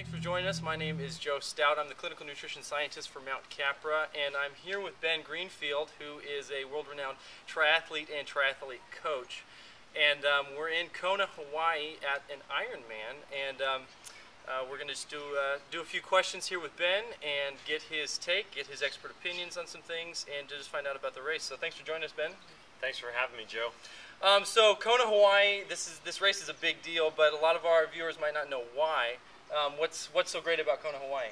Thanks for joining us. My name is Joe Stout. I'm the clinical nutrition scientist for Mount Capra, and I'm here with Ben Greenfield, who is a world-renowned triathlete and triathlete coach. And we're in Kona, Hawaii at an Ironman, and we're going to just do a few questions here with Ben and get his take, get his expert opinions on some things, and to just find out about the race. So thanks for joining us, Ben. Thanks for having me, Joe. So Kona, Hawaii, this race is a big deal, but a lot of our viewers might not know why. What's so great about Kona, Hawaii?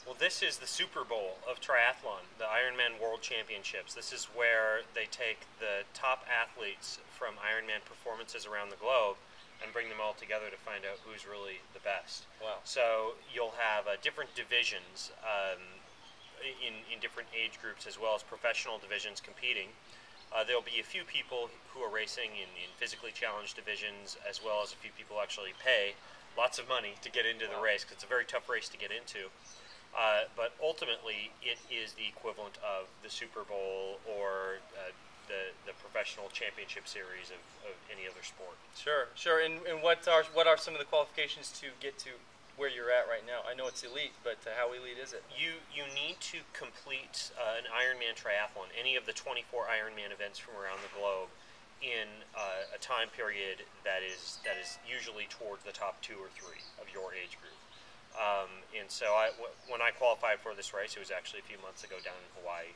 Well, this is the Super Bowl of triathlon, the Ironman World Championships. This is where they take the top athletes from Ironman performances around the globe and bring them all together to find out who's really the best. Wow. So you'll have different divisions in different age groups, as well as professional divisions competing. There'll be a few people who are racing in physically challenged divisions, as well as a few people actually pay lots of money to get into the race, because it's a very tough race to get into. But ultimately, it is the equivalent of the Super Bowl or the professional championship series of any other sport. Sure. And what are some of the qualifications to get to where you're at right now? I know it's elite, but how elite is it? You need to complete an Ironman triathlon, any of the 24 Ironman events from around the globe, in a time period that is usually towards the top 2 or 3 of your age group. And so when I qualified for this race, it was actually a few months ago down in Hawaii,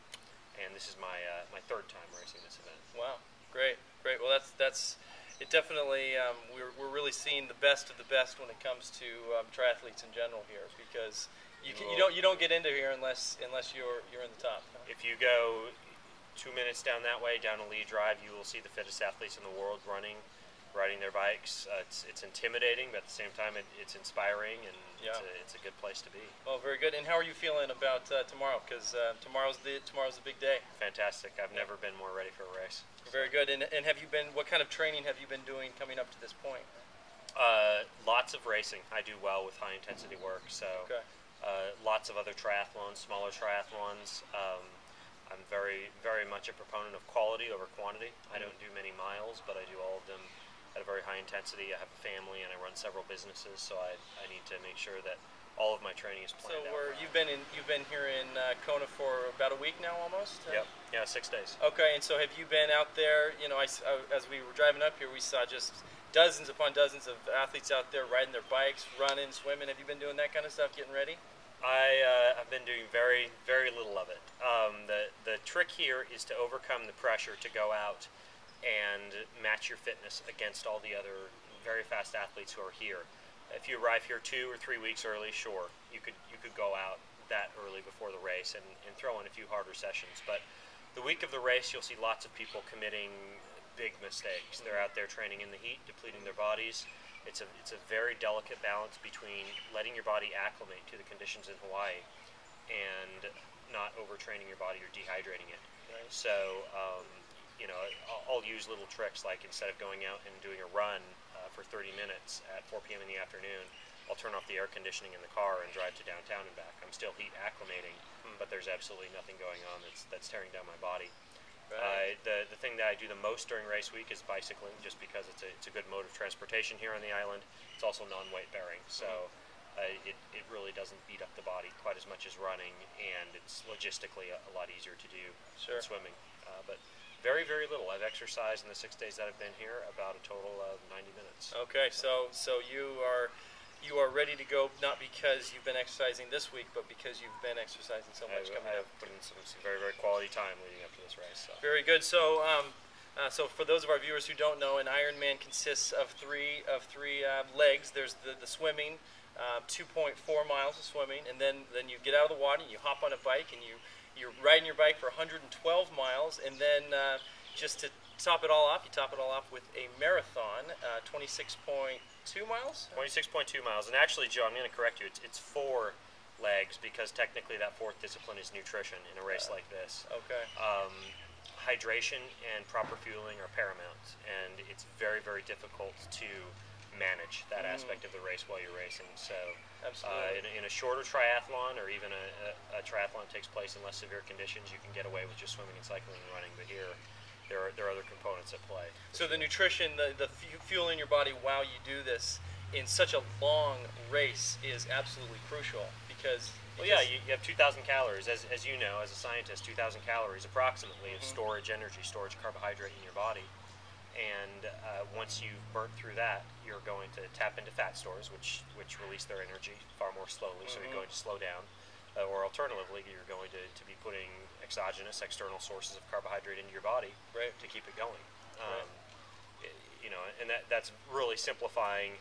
and this is my third time racing this event. Wow, great. Well, that's it. Definitely, we're really seeing the best of the best when it comes to triathletes in general here, because you don't get into here unless you're in the top. If you go 2 minutes down that way, down a lead drive, you will see the fittest athletes in the world riding their bikes. It's intimidating, but at the same time, it's inspiring, and it's a good place to be. Well, very good. And how are you feeling about tomorrow? Because tomorrow's the big day. Fantastic. I've never been more ready for a race. Very good. And what kind of training have you been doing coming up to this point? Lots of racing. I do well with high intensity work. So lots of other triathlons, smaller triathlons. I'm very, very much a proponent of quality over quantity. I don't do many miles, but I do all of them at a very high intensity. I have a family and I run several businesses, so I need to make sure that all of my training is planned out. So you've been here in Kona for about a week now, almost. Yep. Yeah, 6 days. Okay, and so have you been out there? You know, as we were driving up here, we saw just dozens upon dozens of athletes out there riding their bikes, running, swimming. Have you been doing that kind of stuff, getting ready? I've been doing very, very little of it. The trick here is to overcome the pressure to go out and match your fitness against all the other very fast athletes who are here. If you arrive here 2 or 3 weeks early, sure, you could go out that early before the race and throw in a few harder sessions. But the week of the race, you'll see lots of people committing big mistakes. They're out there training in the heat, depleting their bodies. It's a very delicate balance between letting your body acclimate to the conditions in Hawaii and not overtraining your body or dehydrating it. Right. So, I'll use little tricks, like instead of going out and doing a run for 30 minutes at 4 p.m. in the afternoon, I'll turn off the air conditioning in the car and drive to downtown and back. I'm still heat acclimating, but there's absolutely nothing going on that's tearing down my body. Right. The thing that I do the most during race week is bicycling, just because it's a good mode of transportation here on the island. It's also non-weight bearing, so it really doesn't beat up the body quite as much as running, and it's logistically a lot easier to do than swimming. But very, very little. I've exercised in the 6 days that I've been here about a total of 90 minutes. Okay, so you are ready to go, not because you've been exercising this week, but because you've been exercising so much coming I up. have put in some very, very quality time leading up to this race. So. Very good. So, so for those of our viewers who don't know, an Ironman consists of three legs. There's the swimming, 2.4 miles of swimming, and then you get out of the water and you hop on a bike and you're riding your bike for 112 miles, and then just to top it all off, you top it all off with a marathon, 26.2 miles? 26.2 miles. And actually, Joe, I'm going to correct you. It's 4 legs, because technically that 4th discipline is nutrition in a race like this. Okay. Hydration and proper fueling are paramount, and it's very, very difficult to manage that aspect of the race while you're racing. So in a shorter triathlon, or even a triathlon that takes place in less severe conditions, you can get away with just swimming and cycling and running. But here, there are other components at play. So the nutrition, the fuel in your body while you do this, in such a long race is absolutely crucial because. Well, yeah, you have 2,000 calories, as you know, as a scientist, 2,000 calories approximately of storage energy, storage carbohydrate in your body. And once you've burnt through that, you're going to tap into fat stores, which release their energy far more slowly, so you're going to slow down. Or alternatively, you're going to be putting exogenous, external sources of carbohydrate into your body to keep it going. You know, and that's really simplifying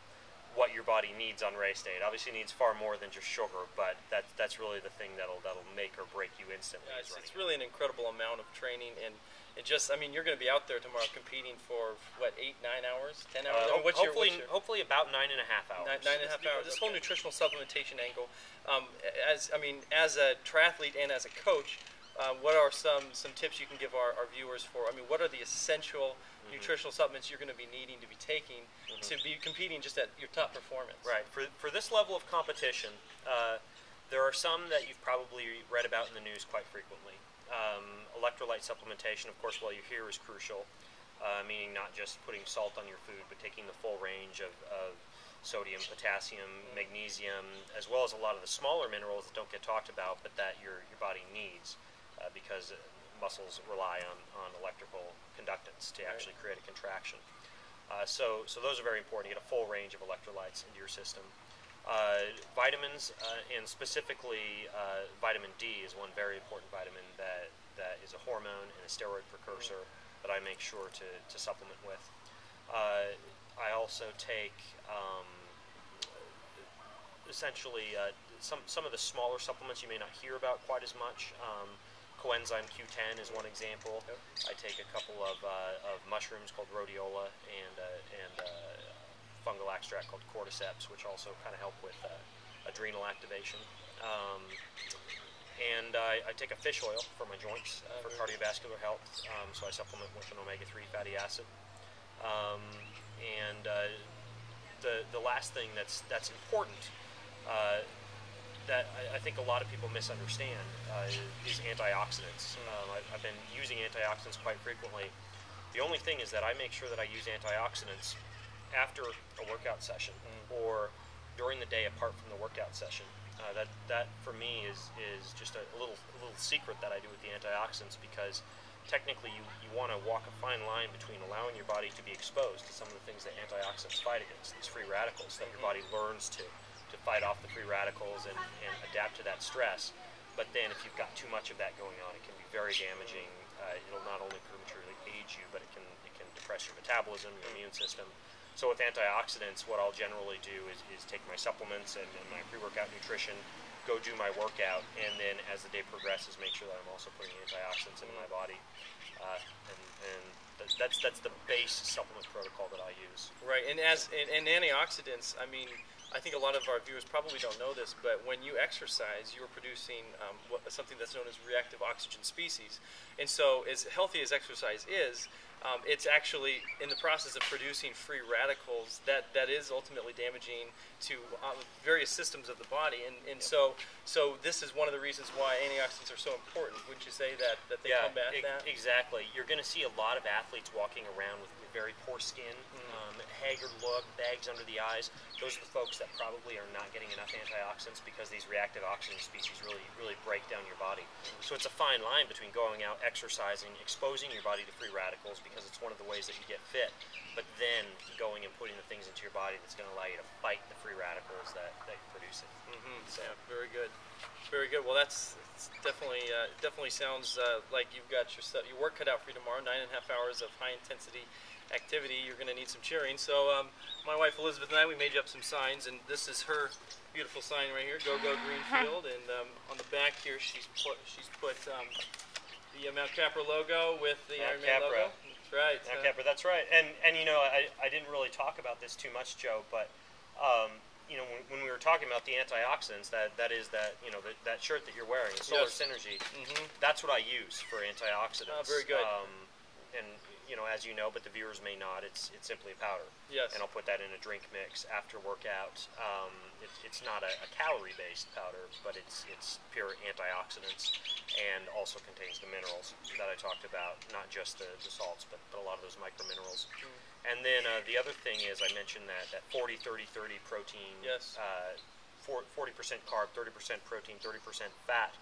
what your body needs on race day. It obviously needs far more than just sugar, but that's really the thing that'll make or break you instantly. Yeah, it's really an incredible amount of training, and it just, I mean, you're going to be out there tomorrow competing for what, 8, 9 hours, 10 hours? Hopefully about 9.5 hours. 9.5 hours. This whole nutritional supplementation angle, as a triathlete and as a coach, what are some tips you can give our viewers for? I mean, what are the essential nutritional supplements you're going to be needing to be taking to be competing just at your top performance? Right. For this level of competition, there are some that you've probably read about in the news quite frequently. Electrolyte supplementation, of course, while you're here, is crucial, meaning not just putting salt on your food, but taking the full range of sodium, potassium, magnesium, as well as a lot of the smaller minerals that don't get talked about, but that your body needs, because muscles rely on electrical conductance to actually create a contraction. So those are very important. You get a full range of electrolytes into your system. Vitamins, and specifically vitamin D is one very important vitamin that is a hormone and a steroid precursor that I make sure to supplement with. I also take essentially some of the smaller supplements you may not hear about quite as much. Coenzyme Q10 is one example. I take a couple of mushrooms called rhodiola and fungal extract called cordyceps, which also kind of help with adrenal activation. And I take a fish oil for my joints for cardiovascular health, so I supplement with an omega-3 fatty acid. And the last thing that's important that I think a lot of people misunderstand is antioxidants. I've been using antioxidants quite frequently. The only thing is that I make sure that I use antioxidants after a workout session or during the day apart from the workout session. That for me is just a little secret that I do with the antioxidants, because technically you want to walk a fine line between allowing your body to be exposed to some of the things that antioxidants fight against, these free radicals that your body learns to fight off the free radicals and adapt to that stress. But then if you've got too much of that going on, it can be very damaging. It'll not only prematurely age you, but it can depress your metabolism, your immune system. So with antioxidants, what I'll generally do is take my supplements and my pre-workout nutrition, go do my workout, and then as the day progresses, make sure that I'm also putting antioxidants into my body. And that's the base supplement protocol that I use. Right, and antioxidants, I mean, I think a lot of our viewers probably don't know this, but when you exercise, you're producing something that's known as reactive oxygen species. And so as healthy as exercise is, it's actually in the process of producing free radicals that is ultimately damaging to various systems of the body. And so this is one of the reasons why antioxidants are so important. Wouldn't you say that they combat that? Exactly. You're going to see a lot of athletes walking around with very poor skin, haggard look, bags under the eyes. Those are the folks that probably are not getting enough antioxidants because these reactive oxygen species really break down your body. So it's a fine line between going out, exercising, exposing your body to free radicals, because it's one of the ways that you get fit, but then going and putting the things into your body that's going to allow you to fight the free radicals that produce it. So. Yeah, very good. Very good. Well, it's definitely sounds like you've got your work cut out for you tomorrow. 9.5 hours of high intensity activity. You're going to need some cheering. So my wife Elizabeth and I, we made up some signs, and this is her beautiful sign right here, Go Greenfield, and on the back here she's put the Mount Capra logo with the Ironman logo. That's right. Mount Capra, that's right. And you know, I didn't really talk about this too much, Joe, but you know, when we were talking about the antioxidants, that shirt that you're wearing, Solar Synergy, that's what I use for antioxidants. Oh, very good. And you know, as you know, but the viewers may not, it's simply a powder. Yes. And I'll put that in a drink mix after workout. It's not a calorie-based powder, but it's pure antioxidants, and also contains the minerals that I talked about, not just the salts, but a lot of those microminerals. And then the other thing is I mentioned that 40-30-30 protein, Yes. 40% carb, 30% protein, 30% fat.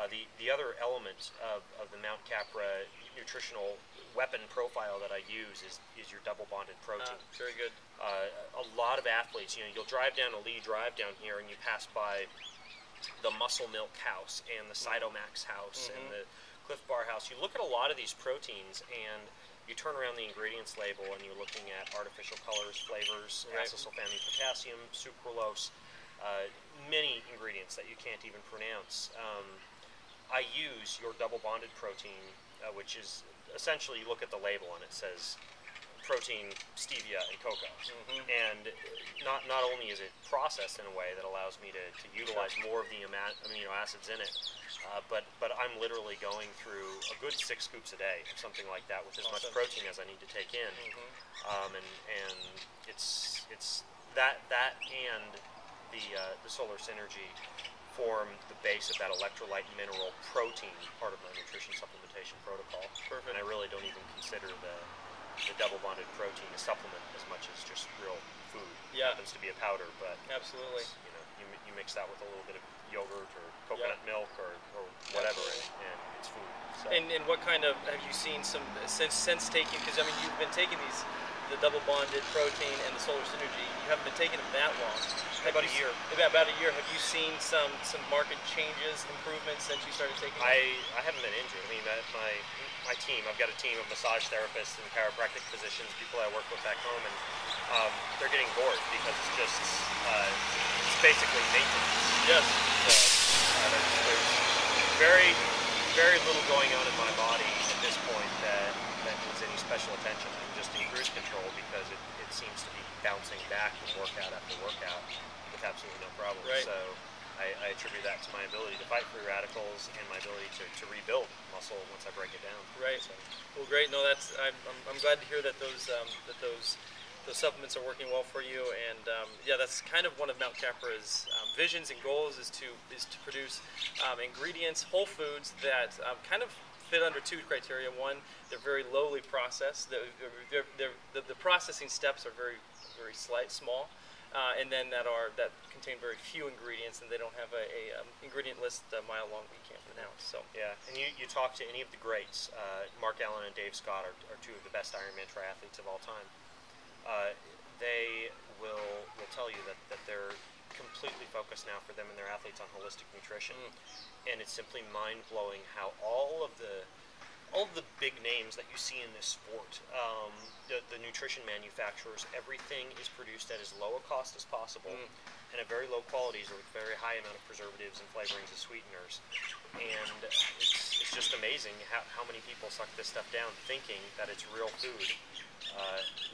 The other element of the Mount Capra nutritional weapon profile that I use is your double bonded protein. Very good. A lot of athletes, you'll drive down a Lee Drive down here and you pass by the Muscle Milk House and the Cytomax House and the Cliff Bar House. You look at a lot of these proteins and you turn around the ingredients label and you're looking at artificial colors, flavors, acetylsulfamine, potassium, sucralose, many ingredients that you can't even pronounce. I use your double bonded protein, which is essentially, you look at the label and it says protein, stevia, and cocoa. And not only is it processed in a way that allows me to utilize more of the amino acids in it, but I'm literally going through a good 6 scoops a day, something like that, with as much protein as I need to take in. And it's that and the solar synergy form the base of that electrolyte mineral protein part of my nutrition supplementation protocol. Perfect. And I really don't even consider the double bonded protein a supplement as much as just real food. It happens to be a powder, but absolutely, you mix that with a little bit of yogurt or coconut milk or whatever, and it's food. So. And what kind of, have you seen some since taking, because I mean you've been taking the double bonded protein and the solar synergy, you haven't been taking them that long. About a year. About a year. Have you seen some market changes, improvements since you started taking them? I haven't been injured. I mean, my team, I've got a team of massage therapists and chiropractic physicians, people I work with back home, and they're getting bored because it's basically maintenance. Yes. So there's very, very little going on in my body at this point that needs any special attention. I'm just in cruise control because it seems to be bouncing back from workout after workout with absolutely no problem. Right. So I attribute that to my ability to fight free radicals and my ability to rebuild muscle once I break it down. Right. So. Well, great. No, I'm glad to hear that those supplements are working well for you. And that's kind of one of Mount Capra's visions and goals is to produce ingredients, whole foods that kind of fit under 2 criteria. One, they're very lowly processed. The processing steps are very, very small. And then that contain very few ingredients, and they don't have a ingredient list a mile long that you can't pronounce. So yeah, and you talk to any of the greats, Mark Allen and Dave Scott are 2 of the best Ironman triathletes of all time. They will tell you that they're completely focused now for them and their athletes on holistic nutrition, and it's simply mind blowing how all of the big names that you see in this sport, the nutrition manufacturers, everything is produced at as low a cost as possible and at very low qualities or with very high amount of preservatives and flavorings and sweeteners. And it's just amazing how many people suck this stuff down thinking that it's real food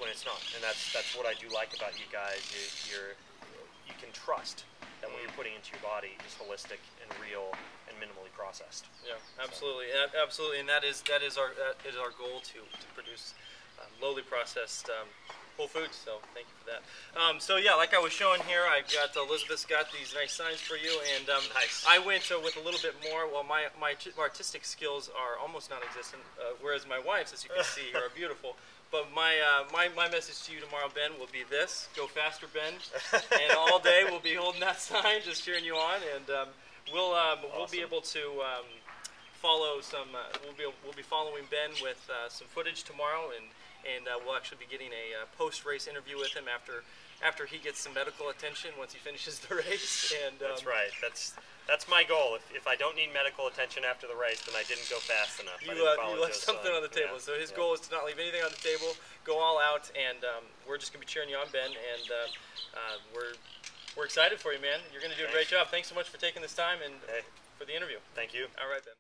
when it's not. And that's what I do like about you guys. You can trust that what you're putting into your body is holistic and real and minimally processed. Yeah, absolutely, absolutely, and that is our goal to produce lowly processed whole foods. So thank you for that. So yeah, like I was showing here, I've got Elizabeth's got these nice signs for you, and nice. I went with a little bit more. Well, my artistic skills are almost non-existent, whereas my wife's, as you can see here, are beautiful. But my message to you tomorrow, Ben, will be this: go faster, Ben. And all day we'll be holding that sign, just cheering you on, and we'll be able to follow some. We'll be following Ben with some footage tomorrow, and we'll actually be getting a post-race interview with him after he gets some medical attention once he finishes the race. And that's right. That's my goal. If I don't need medical attention after the race, then I didn't go fast enough. You left something on the table. So his goal is to not leave anything on the table, go all out, and we're just going to be cheering you on, Ben. And we're excited for you, man. You're going to do a great job. Thanks so much for taking this time and for the interview. Thank you. All right, Ben.